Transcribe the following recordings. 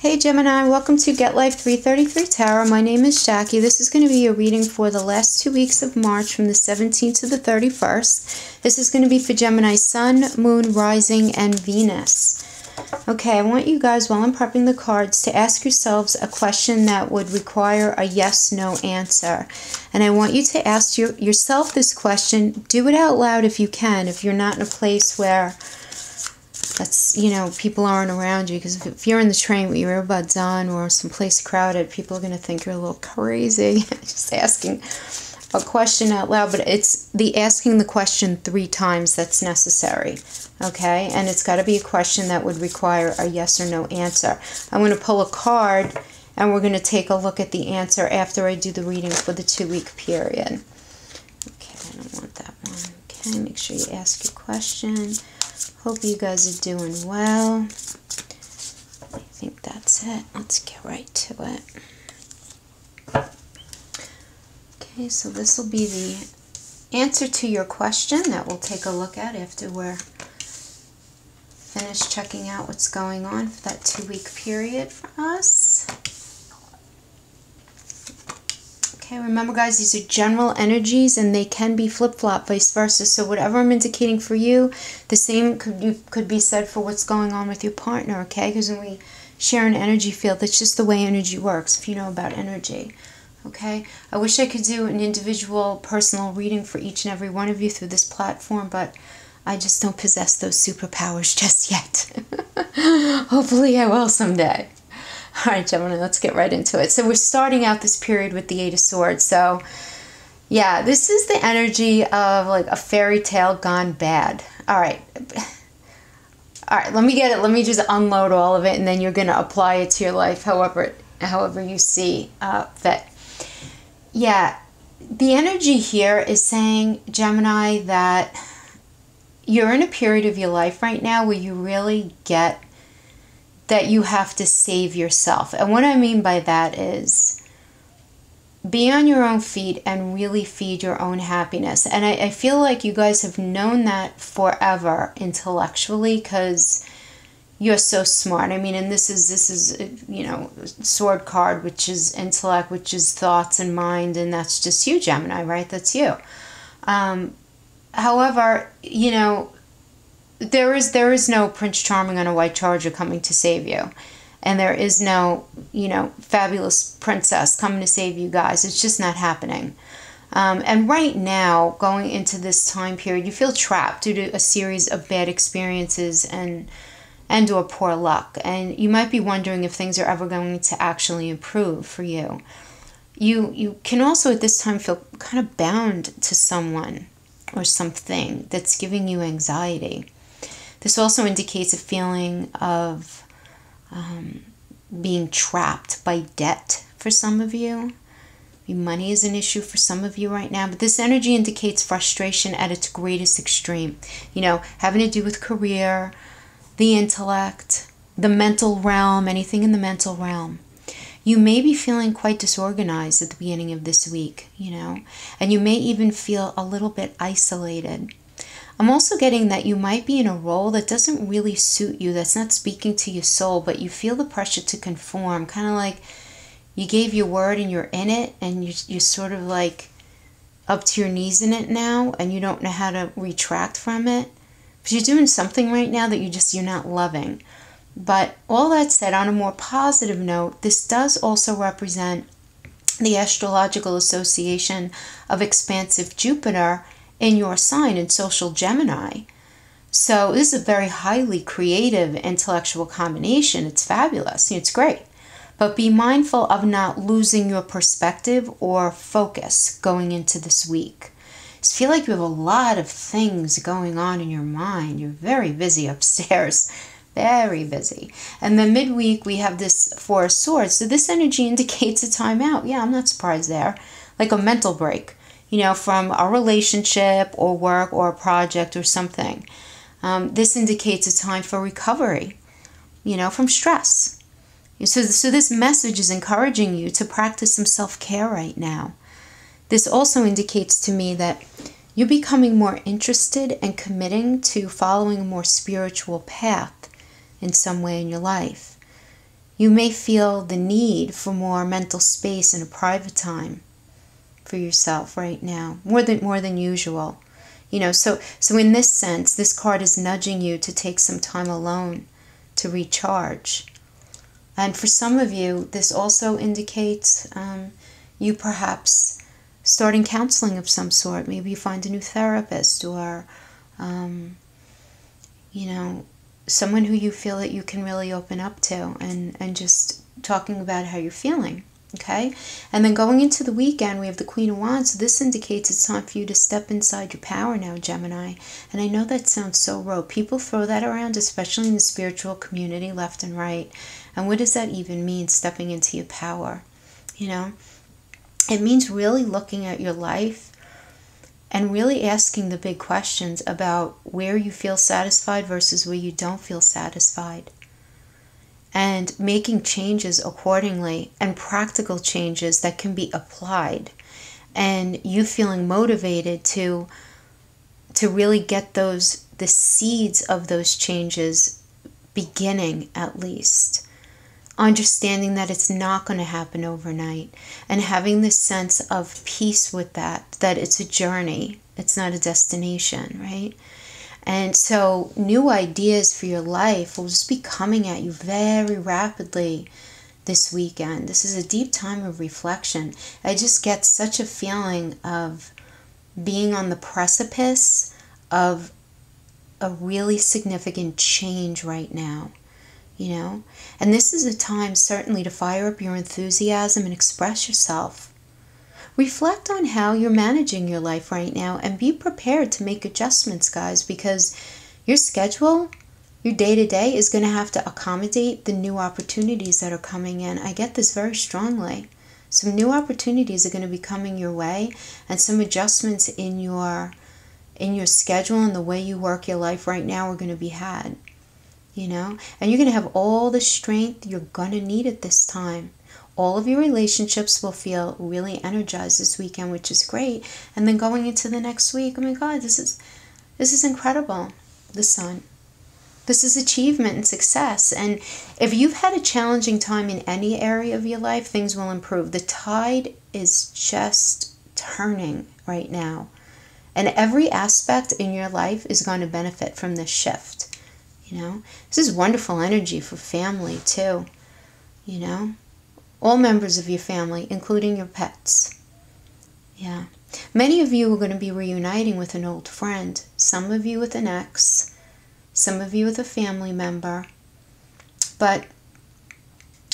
Hey Gemini, welcome to Get Life 333 Tarot. My name is Jackie. This is going to be a reading for the last 2 weeks of March from the 17th to the 31st. This is going to be for Gemini Sun, Moon, Rising, and Venus. Okay, I want you guys, while I'm prepping the cards, to ask yourselves a question that would require a yes/no answer. And I want you to ask yourself this question. Do it out loud if you can, if you're not in a place where people aren't around you, because if you're in the train with your earbuds on or someplace crowded, people are going to think you're a little crazy just asking a question out loud. But it's the asking the question 3 times that's necessary, okay? And it's got to be a question that would require a yes or no answer. I'm going to pull a card and we're going to take a look at the answer after I do the reading for the 2-week period. Okay, I don't want that one. Okay, make sure you ask your question. Hope you guys are doing well. I think that's it. Let's get right to it. Okay, so this will be the answer to your question that we'll take a look at after we're finished checking out what's going on for that 2-week period for us. Okay, remember guys, these are general energies and they can be flip-flop, vice versa. So whatever I'm indicating for you, the same could be said for what's going on with your partner, okay? Because when we share an energy field, that's just the way energy works, if you know about energy, okay? I wish I could do an individual personal reading for each and every one of you through this platform, but I just don't possess those superpowers just yet. Hopefully I will someday. All right, Gemini, let's get right into it. So we're starting out this period with the 8 of Swords. So, yeah, this is the energy of like a fairy tale gone bad. All right, let me get it. Let me just unload all of it, and then you're going to apply it to your life however you see fit. Yeah, the energy here is saying, Gemini, that you're in a period of your life right now where you really get that you have to save yourself. And what I mean by that is be on your own feet and really feed your own happiness. And I feel like you guys have known that forever intellectually, because you're so smart. I mean, and this is sword card, which is intellect, which is thoughts and mind, and that's just you, Gemini, right? That's you. However, there is no Prince Charming on a white charger coming to save you. And there is no, fabulous princess coming to save you guys. It's just not happening. And right now, going into this time period, you feel trapped due to a series of bad experiences and or poor luck. And you might be wondering if things are ever going to actually improve for you. You can also at this time feel kind of bound to someone or something that's giving you anxiety. This also indicates a feeling of being trapped by debt for some of you. Money is an issue for some of you right now, but this energy indicates frustration at its greatest extreme. Having to do with career, the intellect, the mental realm, anything in the mental realm. You may be feeling quite disorganized at the beginning of this week, and you may even feel a little bit isolated. I'm also getting that you might be in a role that doesn't really suit you, that's not speaking to your soul, but you feel the pressure to conform, kind of like you gave your word and you're in it, and you're sort of like up to your knees in it now, and you don't know how to retract from it. But you're doing something right now that you're not loving. But all that said, on a more positive note, this does also represent the astrological association of expansive Jupiter in your sign in social Gemini. So this is a very highly creative intellectual combination. It's fabulous. It's great. But be mindful of not losing your perspective or focus going into this week. I feel like you have a lot of things going on in your mind. You're very busy upstairs. Very busy. And then midweek we have this 4 of Swords. So this energy indicates a time out. Yeah, I'm not surprised there. Like a mental break. From a relationship or work or a project or something. This indicates a time for recovery, from stress. So this message is encouraging you to practice some self-care right now. This also indicates to me that you're becoming more interested and committing to following a more spiritual path in some way in your life. You may feel the need for more mental space and a private time for yourself right now, more than usual. So in this sense, this card is nudging you to take some time alone to recharge. And for some of you, this also indicates you perhaps starting counseling of some sort. Maybe you find a new therapist, or someone who you feel that you can really open up to, and just talking about how you're feeling. Okay? And then going into the weekend, we have the Queen of Wands. So this indicates it's time for you to step inside your power now, Gemini. And I know that sounds so rote. People throw that around, especially in the spiritual community, left and right. And what does that even mean, stepping into your power? It means really looking at your life and really asking the big questions about where you feel satisfied versus where you don't feel satisfied. And making changes accordingly, and practical changes that can be applied, and you feeling motivated to really get the seeds of those changes beginning, at least. Understanding that it's not going to happen overnight, and having this sense of peace with that it's a journey, it's not a destination, right? And so new ideas for your life will just be coming at you very rapidly this weekend. This is a deep time of reflection. I just get such a feeling of being on the precipice of a really significant change right now, And this is a time certainly to fire up your enthusiasm and express yourself. Reflect on how you're managing your life right now, and be prepared to make adjustments, guys, because your schedule, your day-to-day is going to have to accommodate the new opportunities that are coming in. I get this very strongly. Some new opportunities are going to be coming your way, and some adjustments in your schedule and the way you work your life right now are going to be had, And you're going to have all the strength you're going to need at this time. All of your relationships will feel really energized this weekend, which is great. And then going into the next week, oh my God, this is incredible. The Sun. This is achievement and success. And if you've had a challenging time in any area of your life, things will improve. The tide is just turning right now. And every aspect in your life is going to benefit from this shift. This is wonderful energy for family too. All members of your family, including your pets. Yeah. Many of you are going to be reuniting with an old friend. Some of you with an ex. Some of you with a family member. But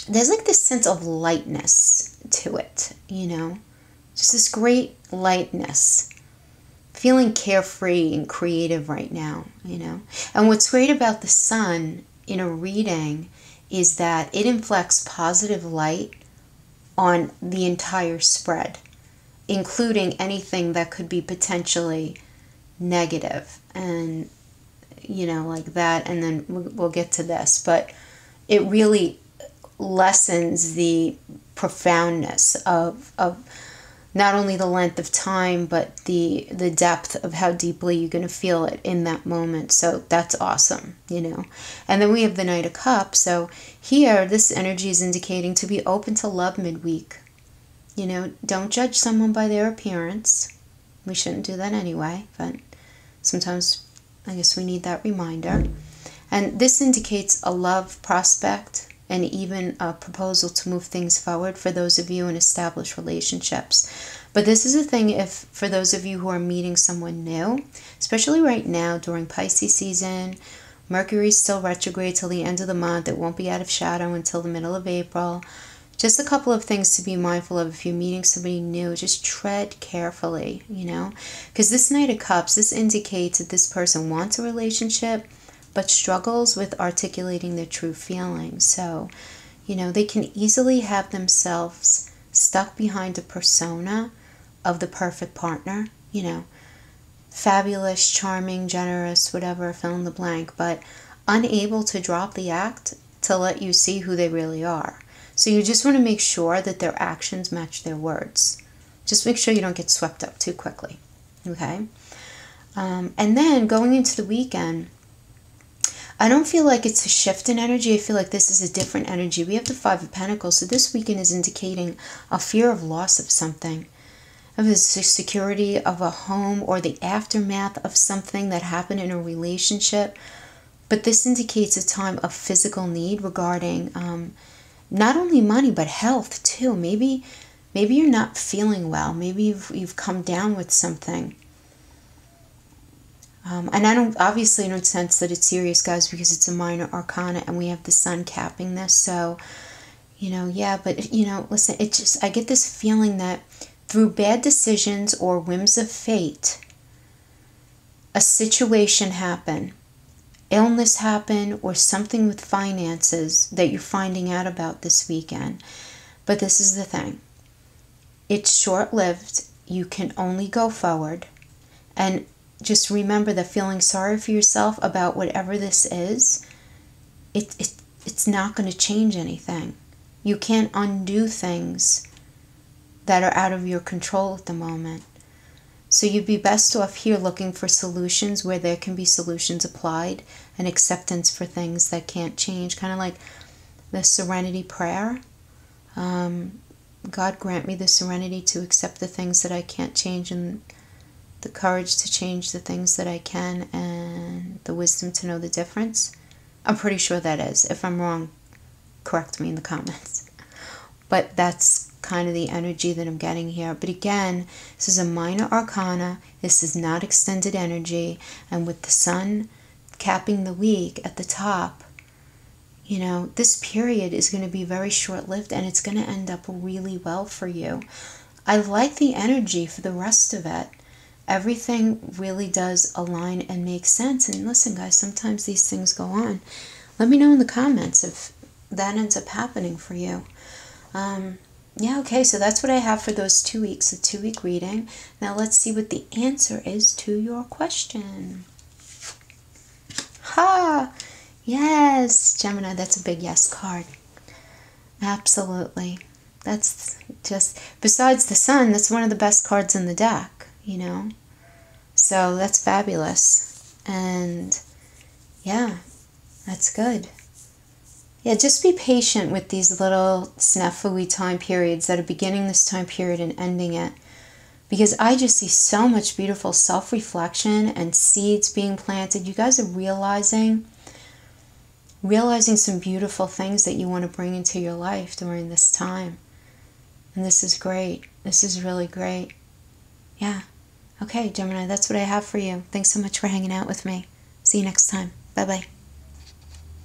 there's like this sense of lightness to it, Just this great lightness. Feeling carefree and creative right now, And what's great about the Sun in a reading is that it inflects positive light on the entire spread, including anything that could be potentially negative, and like that. And then we'll get to this, but it really lessens the profoundness of not only the length of time, but the depth of how deeply you're going to feel it in that moment. So that's awesome, And then we have the Knight of Cups. So here, this energy is indicating to be open to love midweek. Don't judge someone by their appearance. We shouldn't do that anyway, but sometimes I guess we need that reminder. And this indicates a love prospect, and even a proposal to move things forward for those of you in established relationships. But this is a thing if for those of you who are meeting someone new, especially right now during Pisces season. Mercury is still retrograde till the end of the month. It won't be out of shadow until the middle of April. Just a couple of things to be mindful of if you're meeting somebody new. Just tread carefully, Because this Knight of Cups, this indicates that this person wants a relationship, but struggles with articulating their true feelings. So, they can easily have themselves stuck behind a persona of the perfect partner, fabulous, charming, generous, whatever, fill in the blank, but unable to drop the act to let you see who they really are. So you just want to make sure that their actions match their words. Just make sure you don't get swept up too quickly, okay? And then going into the weekend, I don't feel like it's a shift in energy. I feel like this is a different energy. We have the Five of Pentacles. So this weekend is indicating a fear of loss of something, of the security of a home or the aftermath of something that happened in a relationship. But this indicates a time of physical need regarding not only money, but health too. Maybe you're not feeling well. Maybe you've come down with something. And I don't sense that it's serious, guys, because it's a minor arcana and we have the sun capping this. So, yeah, but, listen, I get this feeling that through bad decisions or whims of fate, a situation happened, illness happened, or something with finances that you're finding out about this weekend. But this is the thing. It's short-lived. You can only go forward. And just remember that feeling sorry for yourself about whatever this is, it's not going to change anything. You can't undo things that are out of your control at the moment. So you'd be best off here looking for solutions where there can be solutions applied and acceptance for things that can't change. Kind of like the serenity prayer. God grant me the serenity to accept the things that I can't change and the courage to change the things that I can and the wisdom to know the difference. I'm pretty sure that is. If I'm wrong, correct me in the comments. But that's kind of the energy that I'm getting here. But again, this is a minor arcana. This is not extended energy. And with the sun capping the week at the top, this period is going to be very short-lived and it's going to end up really well for you. I like the energy for the rest of it. Everything really does align and make sense. And listen, guys, sometimes these things go on. Let me know in the comments if that ends up happening for you. Yeah, okay, so that's what I have for those 2 weeks, a 2-week reading. Now let's see what the answer is to your question. Ha! Yes, Gemini, that's a big yes card. Absolutely. That's just, besides the sun, that's one of the best cards in the deck. So that's fabulous. And yeah, that's good. Yeah, just be patient with these little snafu-y time periods that are beginning this time period and ending it. Because I just see so much beautiful self-reflection and seeds being planted. You guys are realizing some beautiful things that you want to bring into your life during this time. And this is great. This is really great. Yeah. Okay, Gemini, that's what I have for you. Thanks so much for hanging out with me. See you next time. Bye-bye.